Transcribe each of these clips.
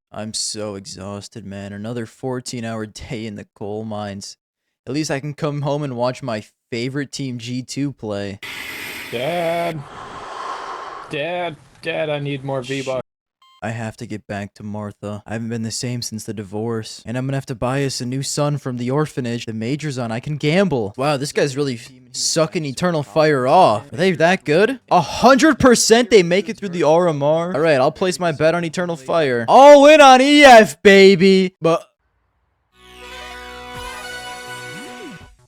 I'm so exhausted, man. Another 14-hour day in the coal mines. At least I can come home and watch my favorite team G2 play. Dad. Dad, I need more V-Bucks. I have to get back to Martha. I haven't been the same since the divorce. And I'm gonna have to buy us a new son from the orphanage. The major's on. I can gamble. Wow, this guy's really sucking Eternal Fire off. Are they that good? 100% they make it through the RMR. All right, I'll place my bet on Eternal Fire. All in on EF, baby. But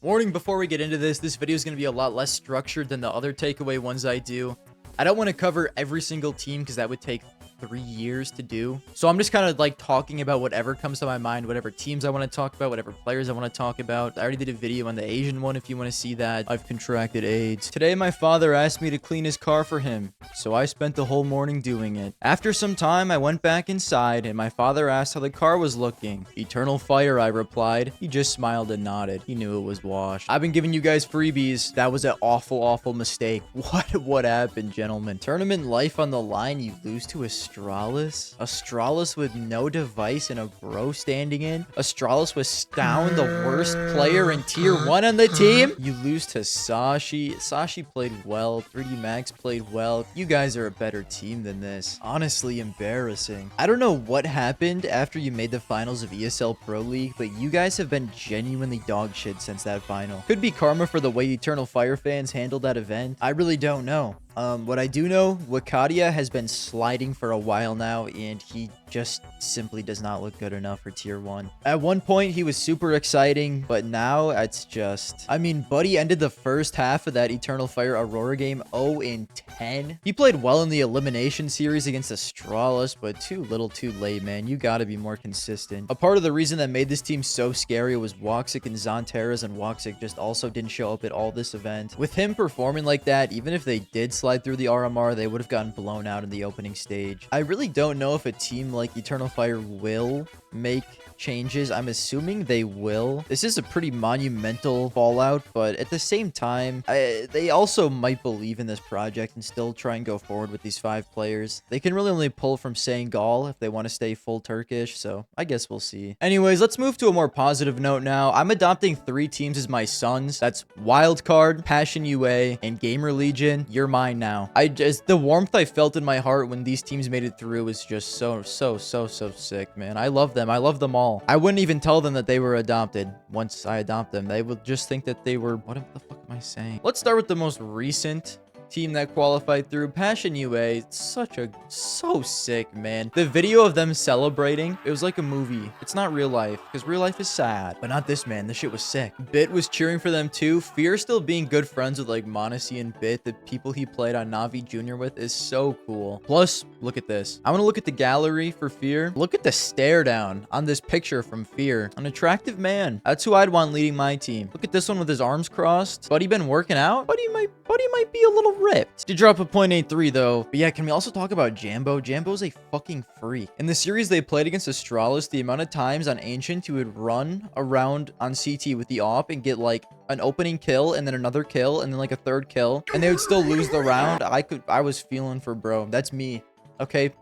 warning before we get into this video is going to be a lot less structured than the other takeaway ones I do. I don't want to cover every single team because that would take 3 years to do. So I'm just kind of like talking about whatever comes to my mind, whatever teams I want to talk about, whatever players I want to talk about. I already did a video on the Asian one if you want to see that. I've contracted AIDS. Today my father asked me to clean his car for him, so I spent the whole morning doing it. After some time I went back inside and my father asked how the car was looking. Eternal Fire, I replied. He just smiled and nodded. He knew it was washed. I've been giving you guys freebies. That was an awful mistake. What happened, gentlemen? Tournament life on the line, you lose to Astralis? Astralis with no device and a bro standing in? Astralis with Stown, the worst player in tier 1 on the team? You lose to Sashi. Sashi played well. 3D Max played well. You guys are a better team than this. Honestly, embarrassing. I don't know what happened after you made the finals of ESL Pro League, but you guys have been genuinely dog shit since that final. Could be karma for the way Eternal Fire fans handled that event. I really don't know. What I do know, Wakadia has been sliding for a while now, and he just simply does not look good enough for tier 1. At one point, he was super exciting, but now it's just... I mean, Buddy ended the first half of that Eternal Fire Aurora game 0-10. He played well in the elimination series against Astralis, but too little too late, man. You gotta be more consistent. A part of the reason that made this team so scary was Woxic and Zonteras, and Woxic just also didn't show up at all this event. With him performing like that, even if they did slide through the RMR, they would have gotten blown out in the opening stage. I really don't know if a team like Eternal Fire will make changes. I'm assuming they will. This is a pretty monumental fallout, but at the same time, they also might believe in this project and still try and go forward with these 5 players. They can really only pull from Senegal if they want to stay full Turkish, so I guess we'll see. Anyways, let's move to a more positive note now. I'm adopting 3 teams as my sons. That's Wildcard, Passion UA, and Gamer Legion. You're mine now. The warmth I felt in my heart when these teams made it through was just so sick, man. I love them. I love them all. I wouldn't even tell them that they were adopted once I adopt them. They would just think that they were... What the fuck am I saying? Let's start with the most recent team that qualified through, Passion UA. So sick, man. The video of them celebrating, it was like a movie. It's not real life, because real life is sad, but not this, man. This shit was sick. Bit was cheering for them too. Fear still being good friends with like Monacy and Bit, the people he played on Navi Junior with, is so cool. Plus, look at this. I want to look at the gallery for Fear. Look at the stare down on this picture from Fear. An attractive man. That's who I'd want leading my team. Look at this one with his arms crossed. Buddy been working out? Buddy might be a little ripped. Did drop a 0.83 though. But yeah, can we also talk about Jambo? Jambo's a fucking freak. In the series they played against Astralis, the amount of times on Ancient he would run around on CT with the AWP and get like an opening kill and then another kill and then like a third kill, and they would still lose the round. I was feeling for bro. That's me. Okay.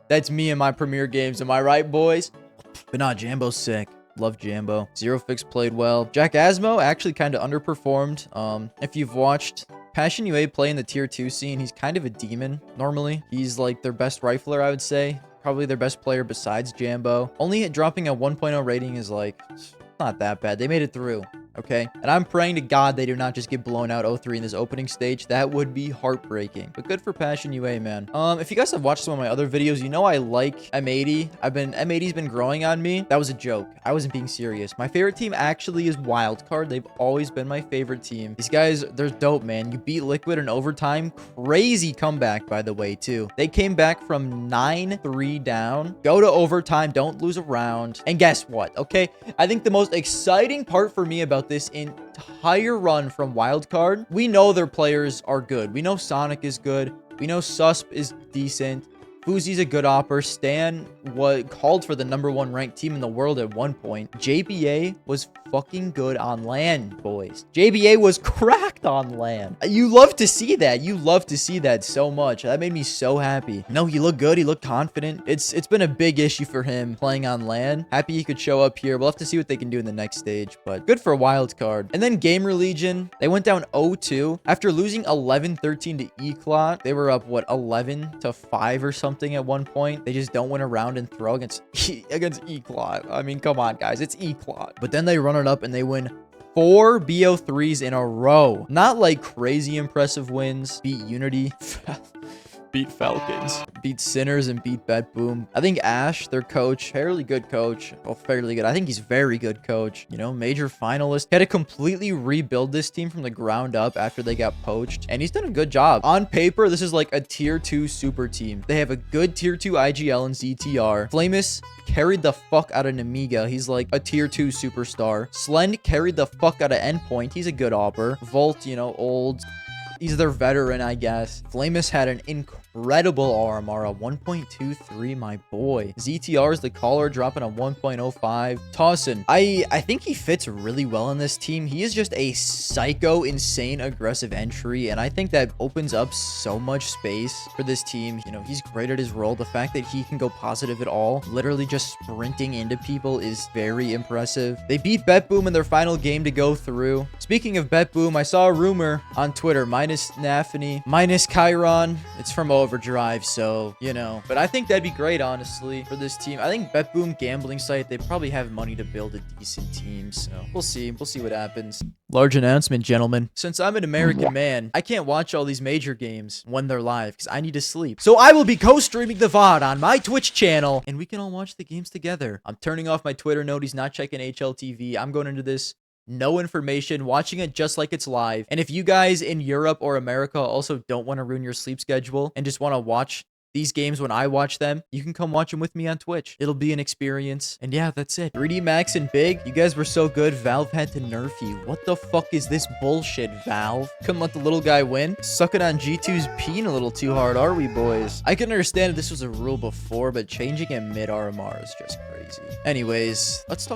That's me in my premier games. Am I right, boys? But nah, Jambo's sick. Love Jambo. Zero Fix played well. Jack Asmo actually kind of underperformed. If you've watched Passion UA play in the tier 2 scene, he's kind of a demon normally. He's like their best rifler, I would say. Probably their best player besides Jambo. Only dropping a 1.0 rating is like, not that bad. They made it through. Okay, and I'm praying to God they do not just get blown out 0-3 in this opening stage. That would be heartbreaking. But good for Passion UA, man. If you guys have watched some of my other videos, you know I like M80. M80's been growing on me. That was a joke. I wasn't being serious. My favorite team actually is Wildcard. They've always been my favorite team. These guys, they're dope, man. You beat Liquid in overtime. Crazy comeback, by the way, too. They came back from 9-3 down. Go to overtime. Don't lose a round. And guess what? Okay, I think the most exciting part for me about this entire run from Wildcard, we know their players are good. We know Sonic is good. We know Susp is decent. Fuzi's a good opper. Stan was called for the #1 ranked team in the world at one point. JBA was fucking good on LAN, boys. JBA was cracked on LAN. You love to see that. You love to see that so much. That made me so happy. No, he looked good. He looked confident. It's been a big issue for him playing on LAN. Happy he could show up here. We'll have to see what they can do in the next stage, but good for Wildcard. And then Gamer Legion, they went down 0-2 after losing 11-13 to Eclot. They were up, what, 11-5 or something at one point. They just don't win a round and throw against Eclot. I mean, come on, guys. It's Eclot. But then they run it up and they win 4 BO3s in a row. Not like crazy impressive wins. Beat Unity. Beat Falcons, beat Sinners, and beat Bet Boom. I think Ash, their coach, fairly good coach. Well, fairly good. I think he's very good coach. You know, major finalist. He had to completely rebuild this team from the ground up after they got poached, and he's done a good job. On paper, this is like a tier 2 super team. They have a good tier 2 IGL and ZTR. Flamus carried the fuck out of Namiga. He's like a tier 2 superstar. Slend carried the fuck out of Endpoint. He's a good opper. Volt, you know, old. He's their veteran, I guess. Flamus had an incredible RMR, a 1.23, my boy. ZTR is the caller, dropping a 1.05. Tawson, I think he fits really well in this team. He is just a psycho, insane, aggressive entry, and I think that opens up so much space for this team. You know, he's great at his role. The fact that he can go positive at all, literally just sprinting into people, is very impressive. They beat Bet Boom in their final game to go through. Speaking of Bet Boom, I saw a rumor on Twitter, minus Nafany, minus Chiron. It's from Overdrive, so, you know. But I think that'd be great, honestly, for this team. I think Bet Boom gambling site, they probably have money to build a decent team, so we'll see. We'll see what happens. Large announcement, gentlemen. Since I'm an American man, I can't watch all these major games when they're live because I need to sleep. So I will be co-streaming the VOD on my Twitch channel, and we can all watch the games together. I'm turning off my Twitter noties, not checking HLTV. I'm going into this no information, watching it just like it's live. And if you guys in Europe or America also don't want to ruin your sleep schedule and just want to watch these games when I watch them, you can come watch them with me on Twitch. It'll be an experience. And yeah, that's it. 3D Max and Big, you guys were so good. Valve had to nerf you. What the fuck is this bullshit, Valve? Couldn't let the little guy win? Sucking on G2's peen a little too hard, are we, boys? I can understand if this was a rule before, but changing it mid RMR is just crazy. Anyways, let's just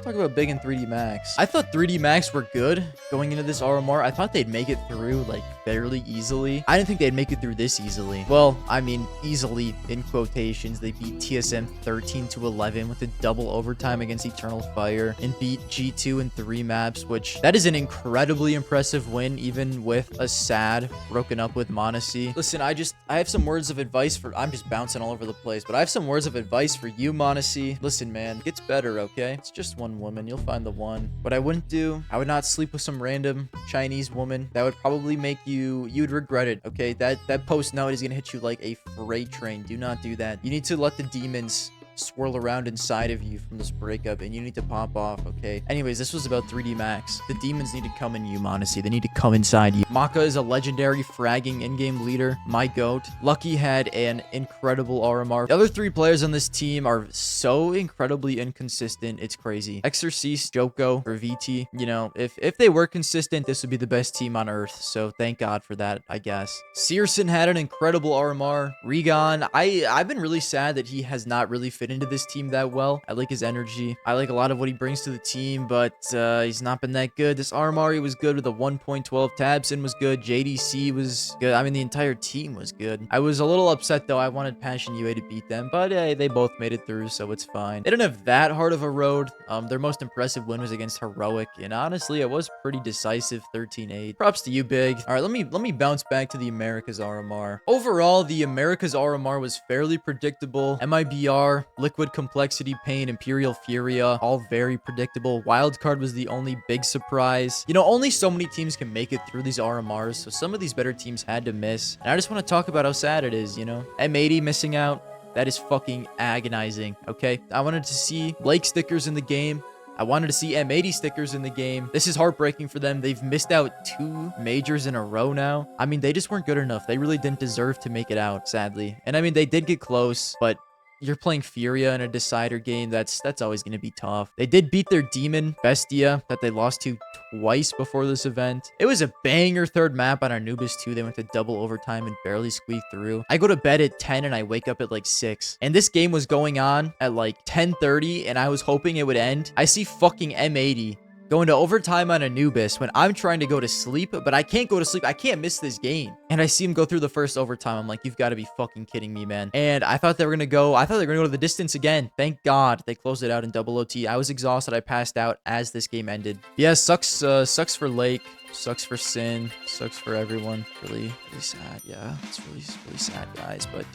talk about Big and 3D Max. I thought 3D Max were good going into this RMR. I thought they'd make it through like fairly easily. I didn't think they'd make it through this easily. Well, I mean, easily in quotations. They beat TSM 13-11 with a double overtime against Eternal Fire and beat G2 in 3 maps, which that is an incredibly impressive win, even with a sad broken up with Monacy. Listen, I have some words of advice for, I'm just bouncing all over the place, but I have some words of advice for you, Monacy. Listen, man, it gets better, okay? It's just one woman. You'll find the one. What I wouldn't do, I would not sleep with some random Chinese woman. That would probably make you'd regret it, okay? That post note is gonna hit you like a freight train. Do not do that. You need to let the demons swirl around inside of you from this breakup, and you need to pop off, okay? Anyways, this was about 3D Max. The demons need to come in you, Monacy. They need to come inside you. Maka is a legendary fragging in-game leader. My goat. Lucky had an incredible RMR. The other 3 players on this team are so incredibly inconsistent. It's crazy. Exorcist, Joko, or VT. You know, if they were consistent, this would be the best team on Earth. So thank God for that, I guess. Searson had an incredible RMR. Regon, I've been really sad that he has not really fit into this team that well. I like his energy. I like a lot of what he brings to the team, but he's not been that good. This RMR was good with a 1.12. Tabson was good. JDC was good. I mean, the entire team was good. I was a little upset, though. I wanted Passion UA to beat them, but they both made it through, so it's fine. They didn't have that hard of a road. Their most impressive win was against Heroic, and honestly, it was pretty decisive, 13-8. Props to you, Big. All right, let me bounce back to the Americas RMR. Overall, the Americas RMR was fairly predictable. MIBR, Liquid Complexity, Pain, Imperial Furia, all very predictable. Wildcard was the only big surprise. You know, only so many teams can make it through these RMRs, so some of these better teams had to miss. And I just want to talk about how sad it is, you know? M80 missing out. That is fucking agonizing, okay? I wanted to see Blake stickers in the game. I wanted to see M80 stickers in the game. This is heartbreaking for them. They've missed out 2 majors in a row now. I mean, they just weren't good enough. They really didn't deserve to make it out, sadly. And I mean, they did get close, but you're playing Furia in a decider game. That's always going to be tough. They did beat their demon, Bestia, that they lost to twice before this event. It was a banger third map on Anubis too. They went to double overtime and barely squeaked through. I go to bed at 10 and I wake up at like 6. And this game was going on at like 10:30 and I was hoping it would end. I see fucking M80 going to overtime on Anubis when I'm trying to go to sleep, but I can't go to sleep. I can't miss this game. And I see him go through the first overtime. I'm like, you've got to be fucking kidding me, man. And I thought they were going to go, to the distance again. Thank God they closed it out in double OT. I was exhausted. I passed out as this game ended. Yeah, sucks for Lake. Sucks for Sin. Sucks for everyone. Really sad. Yeah, it's really sad, guys. But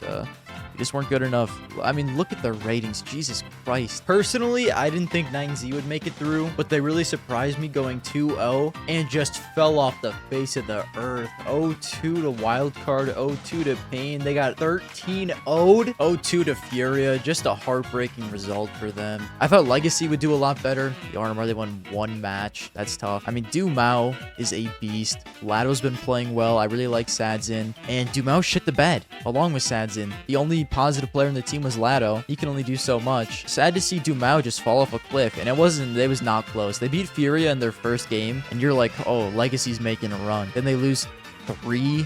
we just weren't good enough. I mean, look at the ratings. Jesus Christ. Personally, I didn't think 9Z would make it through, but they really surprised me going 2-0 and just fell off the face of the earth. 0-2 to Wildcard. 0-2 to Pain. They got 13-0'd. 0-2 to Furia. Just a heartbreaking result for them. I thought Legacy would do a lot better. The RMR, they won one match. That's tough. I mean, Dumao is a beast. Lado's been playing well. I really like Sadzin. And Dumao shit the bed along with Sadzin. The only positive player in the team was Lado. He can only do so much. Sad to see Dumao just fall off a cliff. And it was not close. They beat Furia in their first game. And you're like, oh, Legacy's making a run. Then they lose 3-13,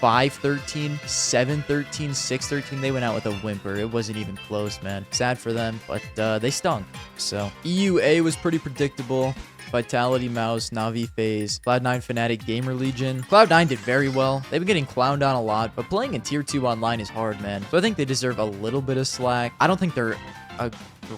5-13, 7-13, 6-13. They went out with a whimper. It wasn't even close, man. Sad for them, but they stunk. So EUA was pretty predictable. Vitality, Mouse, Navi, FaZe, Cloud9, Fnatic, Gamer Legion. Cloud9 did very well. They've been getting clowned on a lot, but playing in Tier 2 online is hard, man. So I think they deserve a little bit of slack. I don't think they're a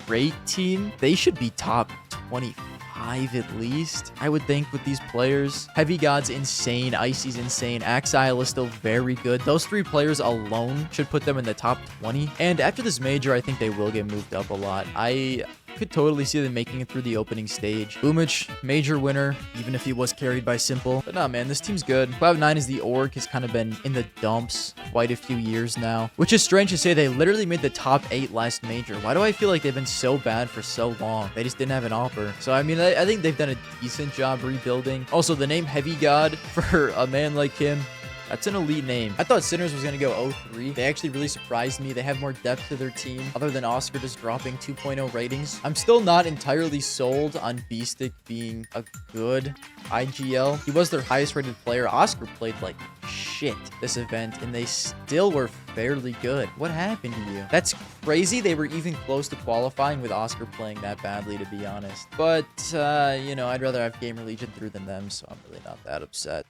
great team. They should be top 25 at least, I would think, with these players. Heavy God's insane. Icy's insane. Axile is still very good. Those three players alone should put them in the top 20. And after this major, I think they will get moved up a lot. I could totally see them making it through the opening stage. Boomich, major winner, even if he was carried by Simple. But nah, man, this team's good. Cloud9 is the org, has kind of been in the dumps quite a few years now, which is strange to say. They literally made the top 8 last major. Why do I feel like they've been so bad for so long? They just didn't have an offer. So, I mean, I think they've done a decent job rebuilding. Also, the name Heavy God for a man like him, that's an elite name. I thought Sinners was going to go 0-3. They actually really surprised me. They have more depth to their team other than Oscar just dropping 2.0 ratings. I'm still not entirely sold on Beastick being a good IGL. He was their highest rated player. Oscar played like shit this event and they still were fairly good. What happened to you? That's crazy. They were even close to qualifying with Oscar playing that badly, to be honest. But, you know, I'd rather have Gamer Legion through than them, so I'm really not that upset.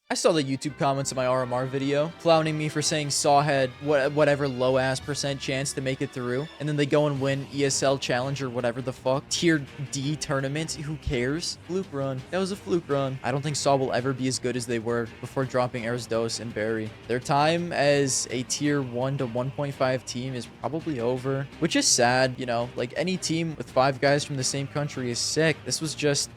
I saw the YouTube comments of my RMR video clowning me for saying Saw had whatever low-ass % chance to make it through. And then they go and win ESL Challenge or whatever the fuck. Tier D tournaments. Who cares? Fluke run. That was a fluke run. I don't think Saw will ever be as good as they were before dropping Erisdos and Barry. Their time as a Tier 1 to 1.5 team is probably over, which is sad. You know, like any team with 5 guys from the same country is sick. This was just...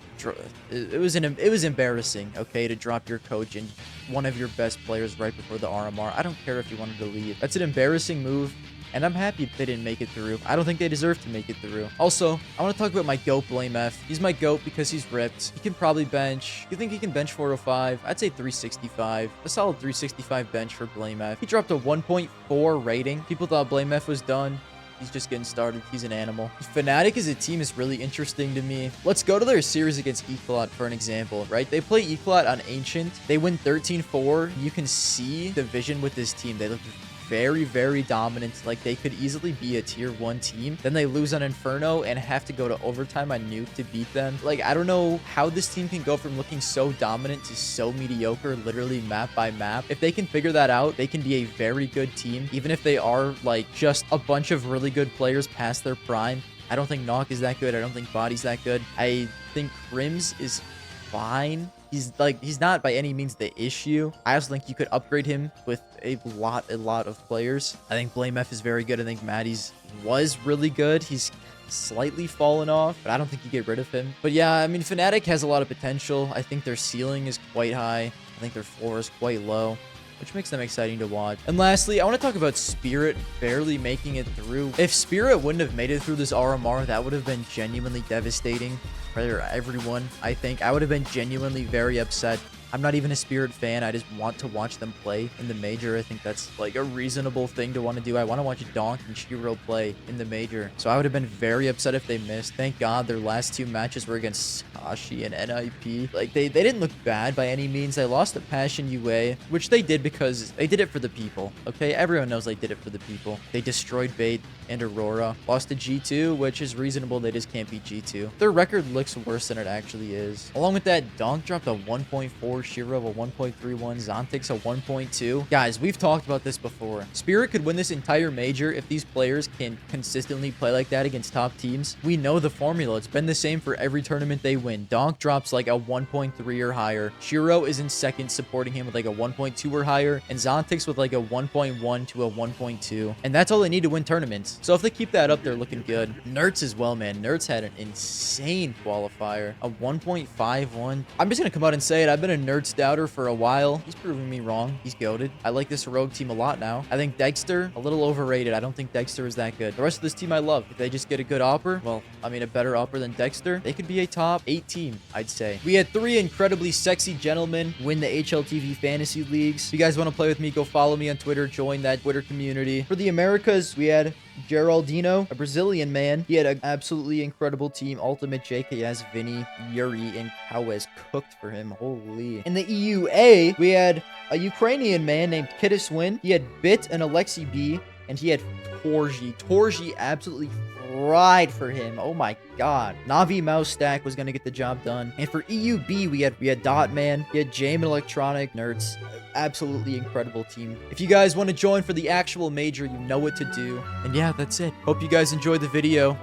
It was embarrassing, okay, to drop your coach and one of your best players right before the RMR. I don't care if you wanted to leave. That's an embarrassing move, and I'm happy they didn't make it through. I don't think they deserve to make it through. Also, I want to talk about my GOAT, BlameF. He's my GOAT because he's ripped. He can probably bench. You think he can bench 405? I'd say 365. A solid 365 bench for BlameF. He dropped a 1.4 rating. People thought BlameF was done. He's just getting started. He's an animal. Fnatic as a team is really interesting to me. Let's go to their series against Eclat for an example, right? They play Eclat on Ancient. They win 13-4. You can see the vision with this team. They look very, very dominant. Like, they could easily be a Tier 1 team. Then they lose on Inferno and have to go to overtime on Nuke to beat them. Like, I don't know how this team can go from looking so dominant to so mediocre, literally map by map. If they can figure that out, they can be a very good team, even if they are, like, just a bunch of really good players past their prime. I don't think Knock is that good. I don't think Body's that good. I think Crims is fine. He's not by any means the issue. I also think you could upgrade him with a lot of players. I think BlameF is very good. I think Maddie's was really good. He's slightly fallen off, but I don't think you get rid of him. But yeah, I mean, Fnatic has a lot of potential. I think their ceiling is quite high. I think their floor is quite low, which makes them exciting to watch. And lastly, I want to talk about Spirit barely making it through. If Spirit wouldn't have made it through this RMR, that would have been genuinely devastating for everyone. I think I would have been genuinely very upset I'm not even a Spirit fan. I just want to watch them play in the major. I think that's like a reasonable thing to want to do. I want to watch Donk and Shiro play in the major. So I would have been very upset if they missed. Thank God their last 2 matches were against Sashi and NIP. Like, they didn't look bad by any means. They lost to Passion UA, which they did because they did it for the people. Okay, everyone knows they did it for the people. They destroyed Bait and Aurora. Lost to G2, which is reasonable. They just can't beat G2. Their record looks worse than it actually is. Along with that, Donk dropped a 1.4, Shiro a 1.31, Zontix a 1.2. Guys, we've talked about this before. Spirit could win this entire major if these players can consistently play like that against top teams. We know the formula. It's been the same for every tournament they win. Donk drops like a 1.3 or higher. Shiro is in second, supporting him with like a 1.2 or higher, and Zontix with like a 1.1 to a 1.2. And that's all they need to win tournaments. So if they keep that up, they're looking good. Nertz as well, man. Nertz had an insane qualifier. A 1.51. I'm just going to come out and say it. I've been a Nertz doubter for a while. He's proving me wrong. He's goated. I like this rogue team a lot now. I think Dexter, a little overrated. I don't think Dexter is that good. The rest of this team I love. If they just get a good opper, well, I mean, a better opper than Dexter, they could be a top 8 team, I'd say. We had 3 incredibly sexy gentlemen win the HLTV Fantasy Leagues. If you guys want to play with me, go follow me on Twitter. Join that Twitter community. For the Americas, we had Geraldino, a Brazilian man. He had an absolutely incredible team. Ultimate JKS, Vinny, Yuri, and Kawes cooked for him. Holy. In the EUA, we had a Ukrainian man named Kittis Win. He had Bit and Alexi B, and he had Torji. Torji absolutely fried for him. Oh my god. Navi Mouse Stack was going to get the job done. And for EUB, we had Dot Man, we had Jame Electronic, Nertz. Absolutely incredible team. If you guys want to join for the actual major, you know what to do. And yeah, that's it. Hope you guys enjoyed the video.